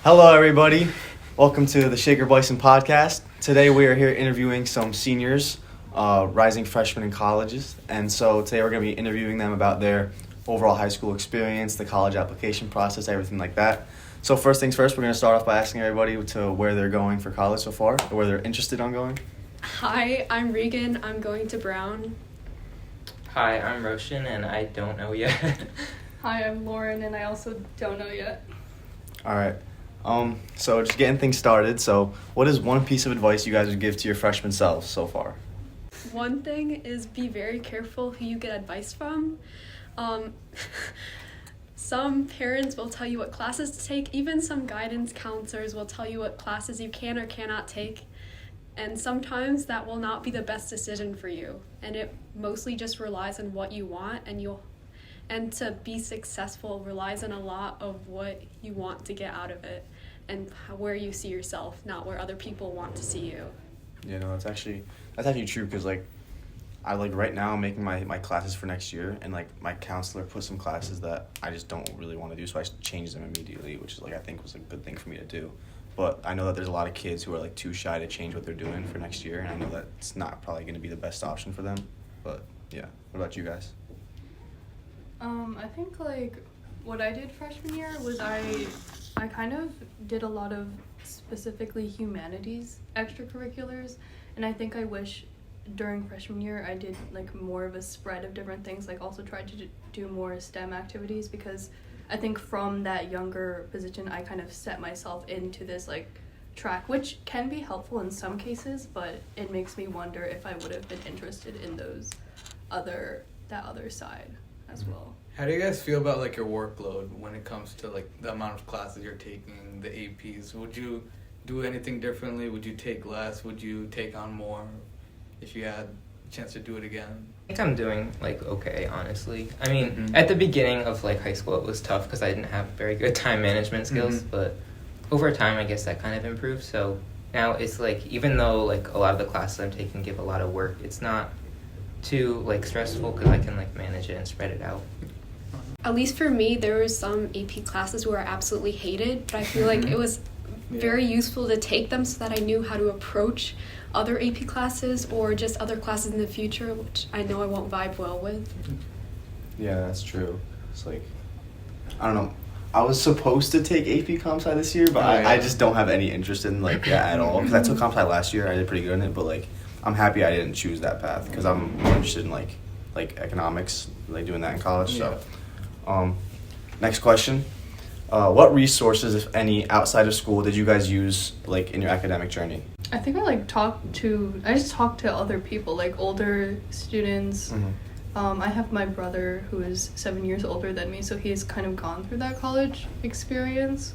Hello, everybody. Welcome to the TheShakerBison podcast. Today we are here interviewing some seniors, rising freshmen in colleges. And so today we're going to be interviewing them about their overall high school experience, the college application process, everything like that. So first things first, we're going to start off by asking everybody to where they're going for college so far, or where they're interested on going. Hi, I'm Regan. I'm going to Brown. Hi, I'm Roshan, and I don't know yet. Hi, I'm Lauren, and I also don't know yet. All right. So just getting things started. So what is one piece of advice you guys would give to your freshman selves so far? One thing is be very careful who you get advice from. Some parents will tell you what classes to take. Even some guidance counselors will tell you what classes you can or cannot take. And sometimes that will not be the best decision for you. And it mostly just relies on what you want, and to be successful relies on a lot of what you want to get out of it and where you see yourself, not where other people want to see you. Yeah, no, that's actually true, because I right now I'm making my classes for next year, and my counselor put some classes that I just don't really want to do, so I changed them immediately, which is I think was a good thing for me to do. But I know that there's a lot of kids who are too shy to change what they're doing for next year, and I know that it's not probably going to be the best option for them. But yeah, what about you guys? I think what I did freshman year was I kind of did a lot of specifically humanities extracurriculars, and I think I wish during freshman year I did more of a spread of different things, also tried to do more STEM activities, because I think from that younger position I kind of set myself into this track, which can be helpful in some cases, but it makes me wonder if I would have been interested in that other side as well. How do you guys feel about your workload when it comes to the amount of classes you're taking, the APs? Would you do anything differently? Would you take less? Would you take on more if you had a chance to do it again? I think I'm doing okay, honestly. I mean, at the beginning of high school it was tough because I didn't have very good time management skills, but over time I guess that kind of improved. So now it's even though a lot of the classes I'm taking give a lot of work, it's not too stressful because I can manage it and spread it out. At least for me, there were some AP classes where I absolutely hated, but I feel it was very useful to take them so that I knew how to approach other AP classes or just other classes in the future, which I know I won't vibe well with. Yeah, that's true. It's I don't know. I was supposed to take AP Comp Sci this year, but I just don't have any interest in that at all. Because I took Comp Sci last year, I did pretty good in it, but I'm happy I didn't choose that path because I'm more interested in economics, doing that in college. Yeah. So, next question. What resources, if any, outside of school did you guys use in your academic journey? I think I just talked to other people, older students. I have my brother who is 7 years older than me, so he's kind of gone through that college experience.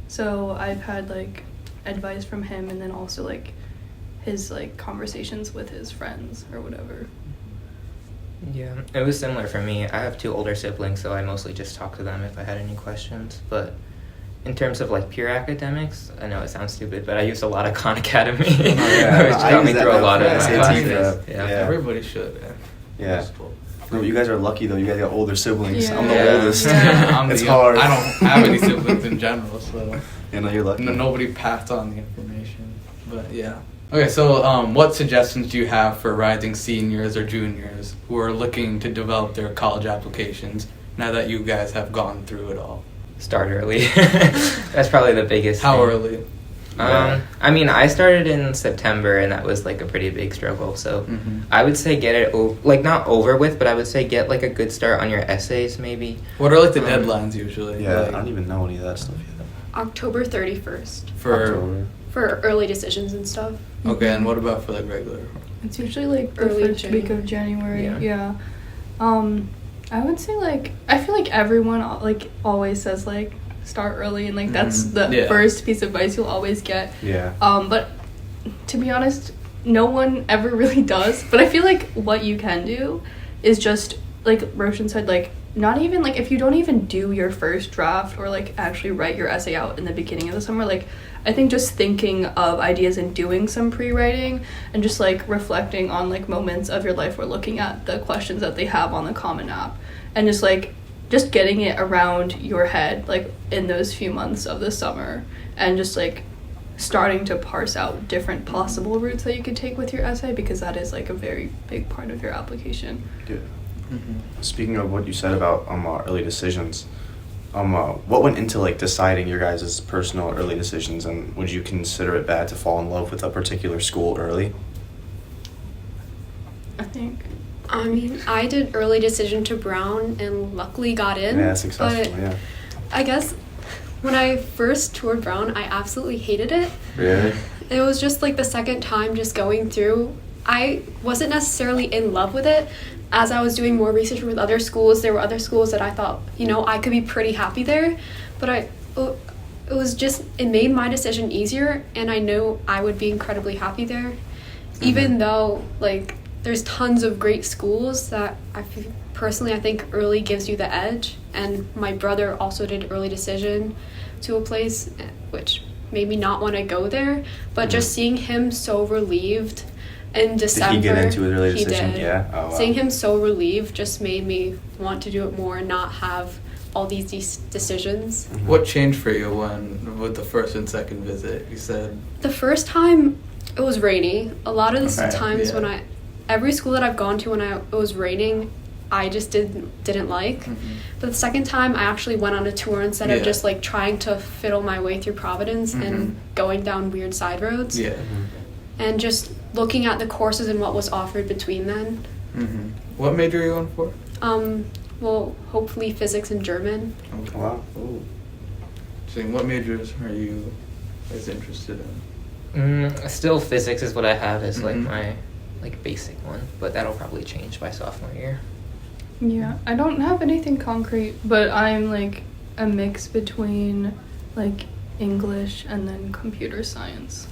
So I've had advice from him, and then also his conversations with his friends or whatever. Yeah, it was similar for me. I have 2 older siblings, so I mostly just talked to them if I had any questions. But in terms of pure academics, I know it sounds stupid, but I used a lot of Khan Academy, which got me through a lot of classes. Yeah. Everybody should. Yeah. No, you guys are lucky though. You guys got older siblings. Yeah. I'm the oldest. Yeah. It's hard. I don't have any siblings in general, so you're lucky. Nobody passed on the information. But yeah. Okay, so what suggestions do you have for rising seniors or juniors who are looking to develop their college applications now that you guys have gone through it all? Start early. That's probably the biggest How thing. early? I mean, I started in September, and that was a pretty big struggle. So I would say get it not over with, but I would say get a good start on your essays, maybe. What are the deadlines usually? Yeah, I don't even know any of that stuff yet. October 31st. For early decisions and stuff. Okay, and what about for regular? It's usually the Early first week of January. Yeah. I would say I feel everyone always says start early, and that's the first piece of advice you'll always get. Yeah. But to be honest, no one ever really does. But I feel what you can do is just Roshan said, not even if you don't even do your first draft or actually write your essay out in the beginning of the summer, I think just thinking of ideas and doing some pre-writing and just reflecting on moments of your life or looking at the questions that they have on the Common App and just just getting it around your head, like, in those few months of the summer, and just, like, starting to parse out different possible routes that you could take with your essay, because that is, like, a very big part of your application. Yeah. Speaking of what you said about early decisions, what went into like deciding your guys' personal early decisions, and would you consider it bad to fall in love with a particular school early? I think. I mean, I did early decision to Brown and luckily got in. Yeah, successful. But Yeah. I guess when I first toured Brown, I absolutely hated it. Really? It was just like the second time just going through. I wasn't necessarily in love with it. As I was doing more research with other schools, there were other schools that I thought, I could be pretty happy there. But it made my decision easier, and I know I would be incredibly happy there. Even though, like, there's tons of great schools that I think early gives you the edge. And my brother also did early decision to a place, which made me not want to go there. But just seeing him so relieved in December. Did he get into an early He decision? did. Yeah. Oh, wow. Seeing him so relieved just made me want to do it more and not have all these decisions. What changed for you with the first and second visit? You said The first time, it was rainy. A lot of the Okay, times yeah. every school that I've gone to when it was raining, I just didn't like. But the second time, I actually went on a tour instead of just like trying to fiddle my way through Providence and going down weird side roads. Yeah. And just looking at the courses and what was offered between then. What major are you going for? Well, hopefully physics and German. Okay. Wow. Ooh. So what majors are you as interested in? Still, physics is what I have as like my like basic one, but that'll probably change by sophomore year. Yeah, I don't have anything concrete, but I'm like a mix between like English and then computer science.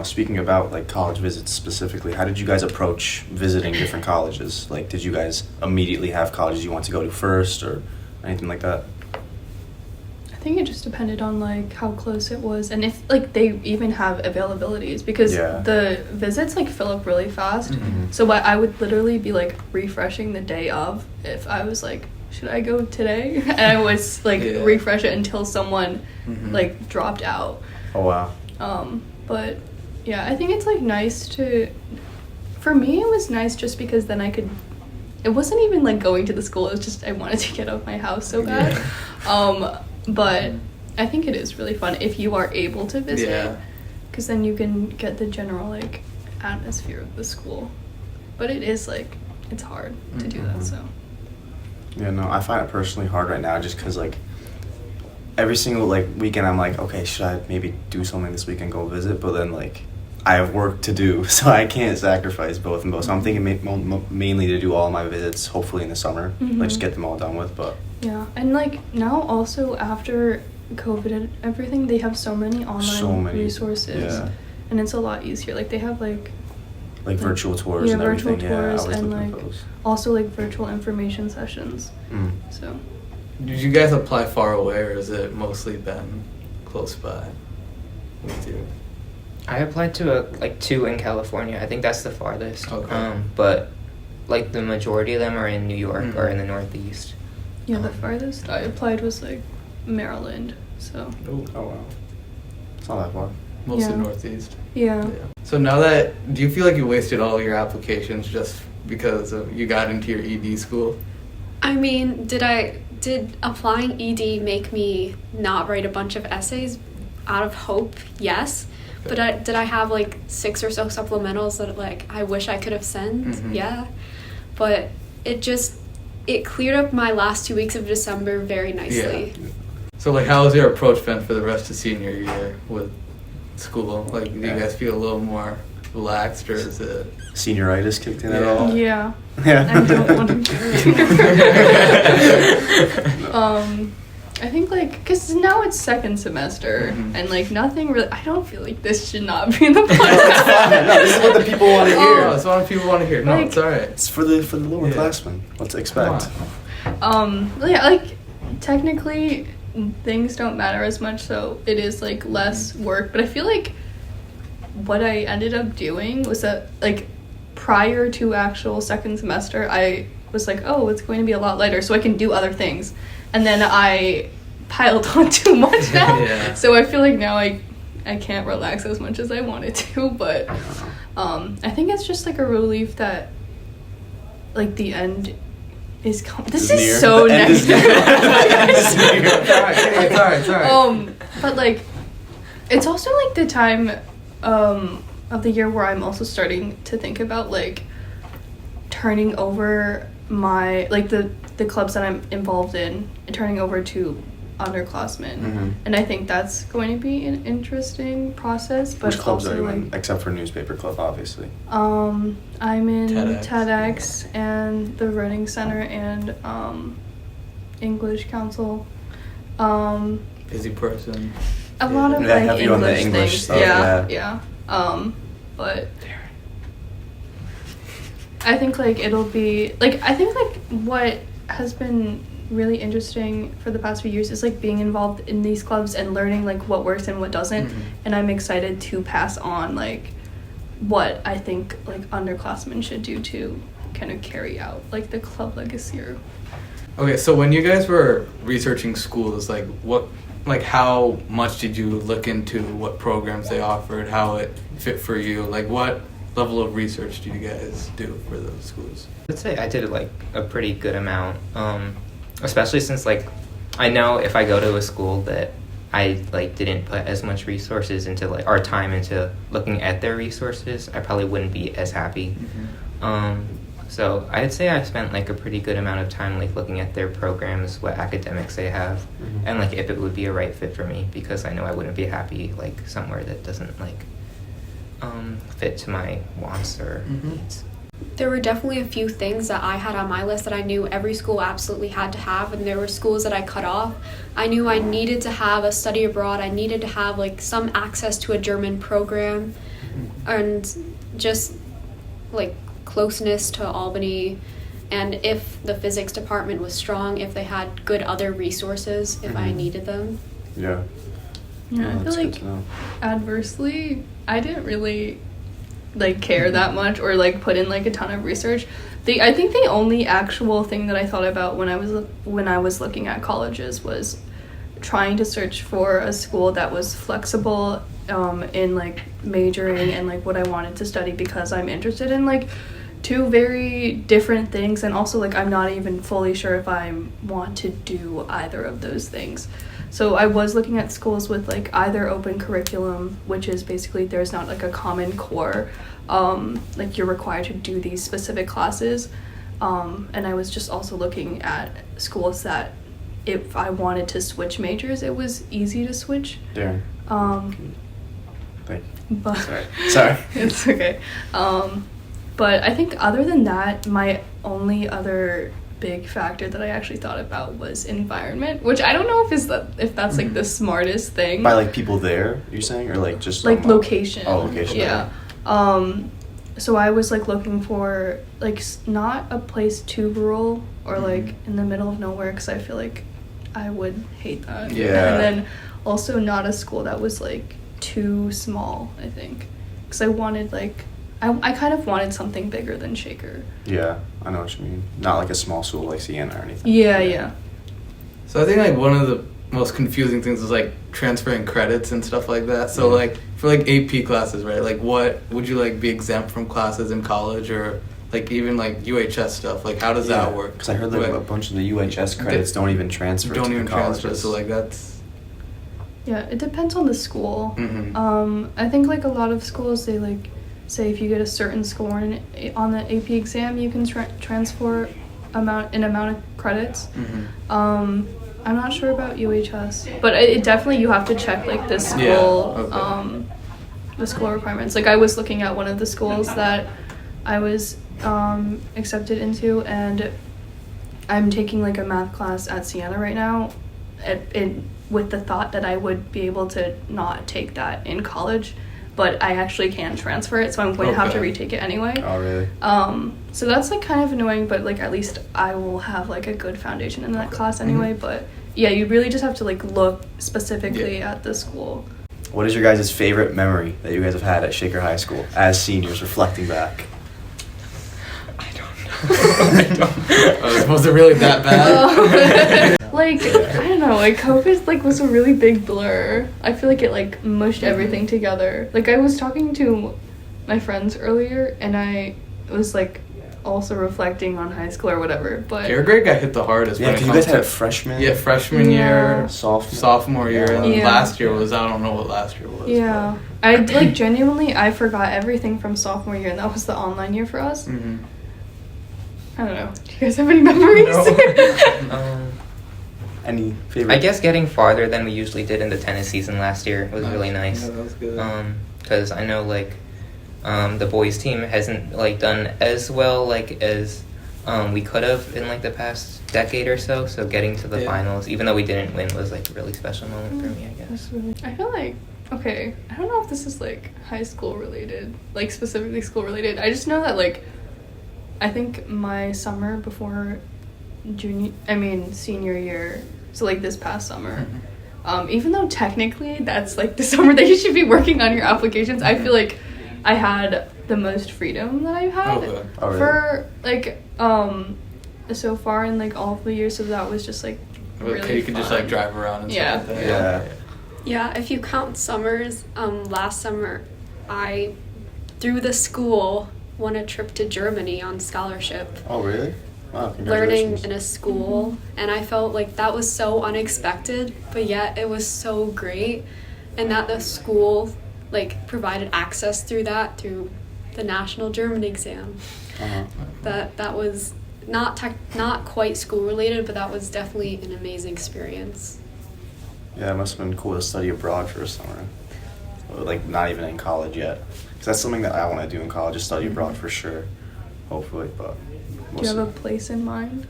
Speaking about like college visits specifically, how did you guys approach visiting different colleges? Like, did you guys immediately have colleges you want to go to first, or anything like that? I think it just depended on like how close it was and if like they even have availabilities, because the visits like fill up really fast. So I would literally be like refreshing the day of if I was like, should I go today? And I was like refresh it until someone like dropped out. Oh wow. But yeah, I think it's like nice for me it was nice just because then it wasn't even like going to the school, it was just I wanted to get out of my house so bad. But I think it is really fun if you are able to visit, because then you can get the general like atmosphere of the school. But it is like, it's hard to do that, so. Yeah, no, I find it personally hard right now just because like every single like weekend I'm like, okay, should I maybe do something this weekend, go visit? But then like I have work to do, so I can't sacrifice both and both. So I'm thinking mainly to do all my visits hopefully in the summer, like just get them all done with. But yeah, and like now also after COVID and everything, they have so many online resources, and it's a lot easier. Like they have like virtual tours and everything. Virtual tours and looking like for those. also like virtual information sessions. So. Did you guys apply far away, or has it mostly been close by with you? I applied to two in California. I think that's the farthest. Okay. But like the majority of them are in New York or in the Northeast. Yeah, the farthest I applied was like Maryland. So. Oh wow. It's not that far. Mostly Northeast. Yeah. So now do you feel like you wasted all your applications just because you got into your ED school? I mean, did applying ED make me not write a bunch of essays out of hope? Yes. But did I have like 6 or so supplementals that like I wish I could have sent? Yeah. But it cleared up my last 2 weeks of December very nicely. Yeah. So like how has your approach been for the rest of senior year with school? Like do you guys feel a little more relaxed, or is it Senioritis kicked in at all? Yeah. Yeah. I don't want to do it. I think like because now it's second semester and like nothing really. I don't feel like this should not be in the podcast. No, this is what the people want to hear. No, that's what people want to hear. No, Like, it's all right. It's for the lower classmen. What to expect? Yeah, like technically things don't matter as much, so it is like less work. But I feel like what I ended up doing was that like prior to actual second semester, I was like, oh, it's going to be a lot lighter, so I can do other things. And then I piled on too much now. Yeah. So I feel like now I can't relax as much as I wanted to, but I think it's just like a relief that like the end is coming. This is near. so The end is negative. near. It's alright. But like it's also like the time of the year where I'm also starting to think about like turning over my like the clubs that I'm involved in and turning over to underclassmen. Mm-hmm. And I think that's going to be an interesting process. But Which clubs also are you in? like Except for newspaper club, obviously. I'm in TEDx. TEDx and the Writing Center and English Council. Busy person. A lot of Yeah, like heavy on the English English things. stuff, Yeah. But I think like it'll be like I think like what has been really interesting for the past few years is like being involved in these clubs and learning like what works and what doesn't. Mhm. And I'm excited to pass on like what I think like underclassmen should do to kind of carry out like the club legacy. Or Okay, so when you guys were researching schools, like how much did you look into what programs they offered, how it fit for you? Like what level of research do you guys do for those schools? I'd say I did like a pretty good amount, especially since like I know if I go to a school that I like didn't put as much resources into like our time into looking at their resources, I probably wouldn't be as happy. So I'd say I spent like a pretty good amount of time like looking at their programs, what academics they have, Mm-hmm. and like if it would be a right fit for me, because I know I wouldn't be happy like somewhere that doesn't like fit to my wants or needs. There were definitely a few things that I had on my list that I knew every school absolutely had to have, and there were schools that I cut off. I knew I needed to have a study abroad. I needed to have like some access to a German program, and just like closeness to Albany, and if the physics department was strong, if they had good other resources, if I Mhm. needed them. Yeah. yeah, I feel that's good like to know. adversely I didn't really like care that much or like put in like a ton of research. I think the only actual thing that I thought about when I was looking at colleges was trying to search for a school that was flexible in like majoring and like what I wanted to study, because I'm interested in like two very different things, and also like I'm not even fully sure if I want to do either of those things. So I was looking at schools with like either open curriculum, which is basically there's not like a common core, like you're required to do these specific classes, and I was just also looking at schools that if I wanted to switch majors, it was easy to switch. Darren. But Sorry. it's okay. But I think other than that, my only other big factor that I actually thought about was environment, which I don't know if that's like the smartest thing. By like people there, you're saying, or like just Like location. Oh, location. Yeah. So I was like looking for like not a place too rural or like in the middle of nowhere, because I feel like I would hate that. Yeah. And then also not a school that was like too small, I think, because I wanted like I kind of wanted something bigger than Shaker. Yeah, I know what you mean. Not like a small school like Siena or anything. Yeah. So I think like one of the most confusing things is like transferring credits and stuff like that. So Yeah. like for like AP classes, right? Like what would you like be exempt from classes in college, or like even like UHS stuff? Like how does that work? Because I heard like Like, a bunch of the UHS credits don't even transfer don't to even the transfer. colleges. So like that's. Yeah, it depends on the school. Mm-hmm. I think like a lot of schools, they like say if you get a certain score on the AP exam, you can transfer an amount of credits. Mm-hmm. I'm not sure about UHS, but it definitely, you have to check like the school, Yeah, okay. The school requirements. Like I was looking at one of the schools that I was accepted into, and I'm taking like a math class at Siena right now, with the thought that I would be able to not take that in college, but I actually can transfer it, so I'm going to have to Okay. retake it anyway. Oh, really? So that's like kind of annoying, but like at least I will have like a good foundation in that class anyway. But yeah, you really just have to like look specifically at the school. What is your guys' favorite memory that you guys have had at Shaker High School as seniors reflecting back? I don't know. Was it really that bad? Like, I don't know, like COVID like was a really big blur. I feel like it like mushed everything together. Like I was talking to my friends earlier and I was like also reflecting on high school or whatever, but Your grade got hit the hardest. Yeah, when it because you comes guys had to- a freshman. Yeah, freshman year, Sophomore year, and then Yeah. last year was, I don't know what last year was. yeah. I like genuinely I forgot everything from sophomore year and that was the online year for us. Mm-hmm. I don't know. Do you guys have any memories? Any favorite? I guess getting farther than we usually did in the tennis season last year was really nice. Yeah, that was good. Because I know like the boys team hasn't like done as well like as we could have in like the past decade or so. So getting to the Yeah. finals, even though we didn't win, was like a really special moment for me, I guess. I feel like, okay, I don't know if this is like high school related, like specifically school related. I just know that like, I think my summer before senior year, so like this past summer, even though technically that's like the summer that you should be working on your applications, I feel like I had the most freedom that I've had Okay. Oh, really? for like, so far in like all of the years, so that was just like really Okay, you could just fun. like drive around and Yeah. stuff like that. Yeah. Yeah, if you count summers, last summer I, through the school, won a trip to Germany on scholarship. Oh, really? Wow, Learning congratulations. in a school, and I felt like that was so unexpected, but yet it was so great, and that the school like provided access through the national German exam. Uh-huh. That was not quite school related, but that was definitely an amazing experience. Yeah, it must have been cool to study abroad for a summer. Or, like, not even in college yet. Because that's something that I want to do in college, is study abroad for sure. Hopefully, but we'll Do you have see. a place in mind?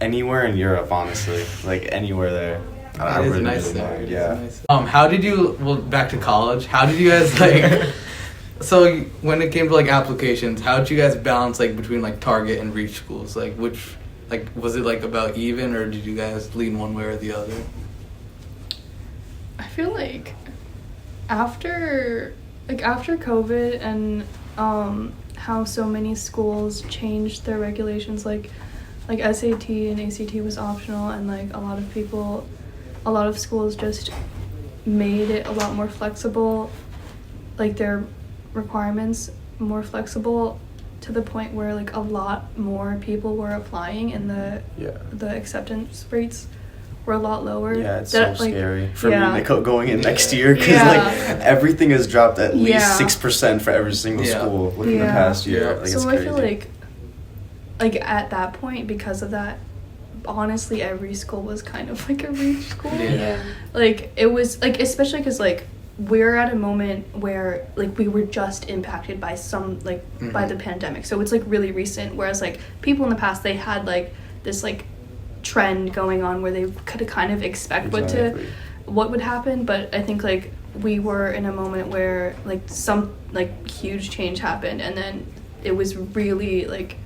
Anywhere in Europe, honestly. Like, anywhere there. I It is really, nice really there. mind, It is yeah. nice. How did you, well, back to college, how did you guys, like, so when it came to, like, applications, how did you guys balance, like, between, like, target and reach schools? Like, which, like, was it, like, about even, or did you guys lean one way or the other? I feel like after COVID and how so many schools changed their regulations, like SAT and ACT was optional, and like a lot of schools just made it a lot more flexible, like their requirements more flexible, to the point where like a lot more people were applying and the acceptance rates were a lot lower. Yeah, it's That, so like, scary for yeah. me going in next year because Yeah. like everything has dropped at least Yeah. 6% for every single Yeah. school within the Yeah. past year. Yeah. Like, So it's I crazy. feel like at that point, because of that, honestly every school was kind of like a reach school. Yeah. Like it was like, especially because like we're at a moment where like we were just impacted by by the pandemic, so it's like really recent, whereas like people in the past, they had like this like trend going on where they could kind of expect Exactly. what would happen. But I think like we were in a moment where like some like huge change happened, and then it was really like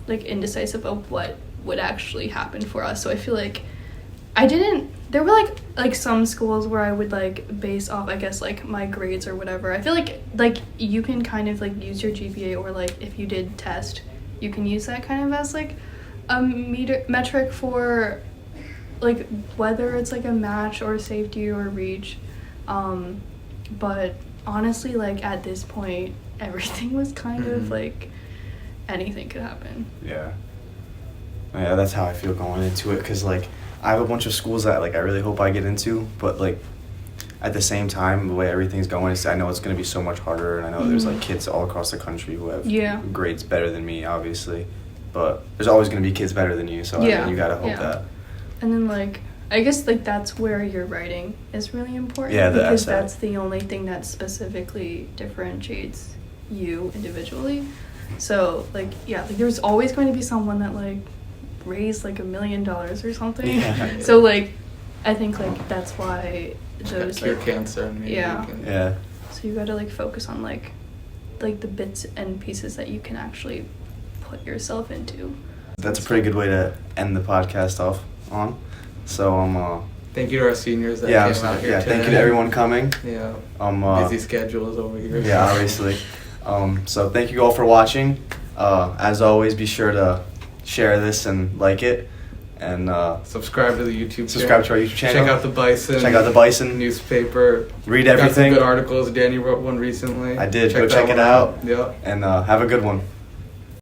indecisive of what would actually happen for us. So I feel like there were like some schools where I would like base off, I guess, like my grades or whatever. I feel like you can kind of like use your GPA, or like if you did test, you can use that kind of as like a metric for like whether it's like a match or safety or reach. But honestly, like at this point, everything was kind of like anything could happen. Yeah. Yeah, that's how I feel going into it, because like I have a bunch of schools that like I really hope I get into, but like at the same time, the way everything's going, I know it's going to be so much harder, and I know there's like kids all across the country who have Yeah. grades better than me, obviously, but there's always going to be kids better than you, so I Yeah, mean, you gotta hope yeah. that. And then like I guess like that's where your writing is really important. Yeah, the because essay. that's the only thing that specifically differentiates you individually. So like yeah, like there's always going to be someone that like raised like $1 million or something. Yeah. So like I think like that's why those Cure like cancer and maybe Yeah. you can- Yeah. so you gotta like focus on like the bits and pieces that you can actually put yourself into. That's a pretty good way to end the podcast off on. So Thank you to our seniors that yeah, came out here thank you today. to everyone coming. Yeah. Busy schedules over here. Yeah, obviously. So thank you all for watching. As always, be sure to share this and like it, and Subscribe to the YouTube subscribe channel. to our YouTube channel. Check out the Bison. Check out the Bison newspaper. Read Got some everything. good articles. Danny wrote one recently. I did. Go that check it one out. Yep. And have a good one.